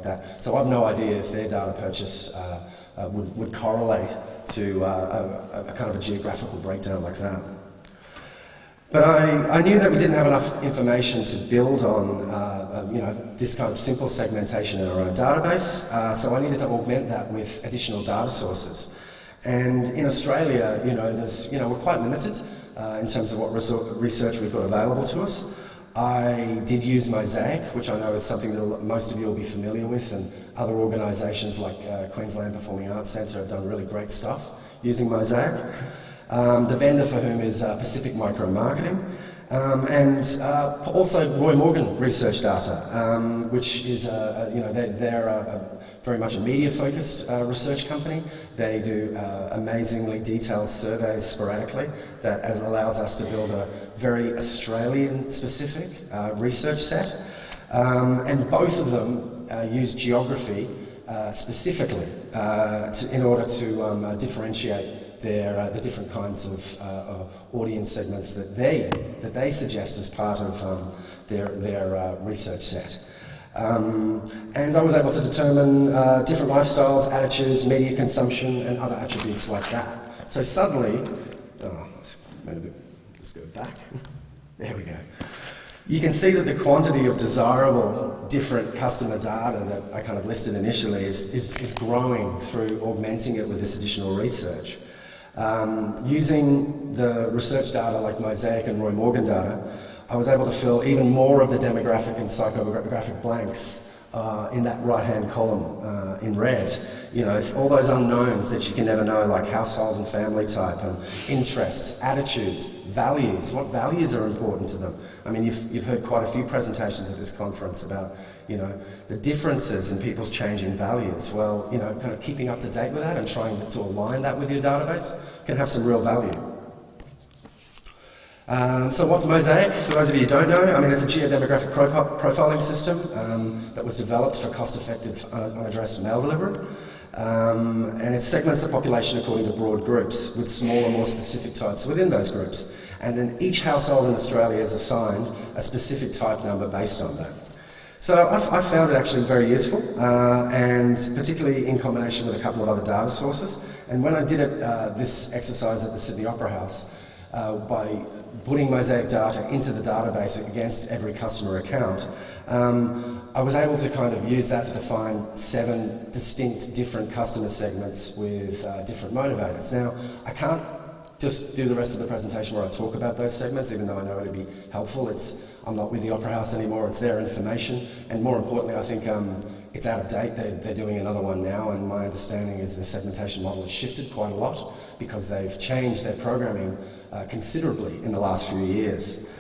like that. So I've no idea if their data purchase would correlate to a kind of a geographical breakdown like that. But I knew that we didn't have enough information to build on this kind of simple segmentation in our own database, so I needed to augment that with additional data sources. And in Australia, we're quite limited in terms of what research we've got available to us. I did use Mosaic, which I know is something that most of you will be familiar with, and other organisations like Queensland Performing Arts Centre have done really great stuff using Mosaic. The vendor for whom is Pacific Micro Marketing, and also Roy Morgan Research Data, which is they're very much a media-focused research company. They do amazingly detailed surveys sporadically that allows us to build a very Australian-specific research set, and both of them use geography specifically in order to differentiate the different kinds of audience segments that they suggest as part of their research set. And I was able to determine different lifestyles, attitudes, media consumption, and other attributes like that. So suddenly, let's go back. There we go. You can see that the quantity of desirable different customer data that I kind of listed initially is growing through augmenting it with this additional research. Using the research data like Mosaic and Roy Morgan data, I was able to fill even more of the demographic and psychographic blanks in that right-hand column in red. All those unknowns that you can never know, like household and family type, and interests, attitudes, values. What values are important to them? I mean, you've heard quite a few presentations at this conference about the differences in people's changing values. Well, kind of keeping up to date with that and trying to align that with your database can have some real value. So what's Mosaic? For those of you who don't know, I mean, it's a geodemographic profiling system that was developed for cost-effective unaddressed mail delivery. And it segments the population according to broad groups with smaller, more specific types within those groups. And then each household in Australia is assigned a specific type number based on that. So I found it actually very useful, and particularly in combination with a couple of other data sources. And when I did this exercise at the Sydney Opera House, by putting Mosaic data into the database against every customer account, I was able to kind of use that to define 7 distinct different customer segments with different motivators. Now, I can't just do the rest of the presentation where I talk about those segments, even though I know it'd be helpful. I'm not with the Opera House anymore, it's their information, and more importantly, I think it's out of date. They're doing another one now, and my understanding is the segmentation model has shifted quite a lot because they've changed their programming considerably in the last few years.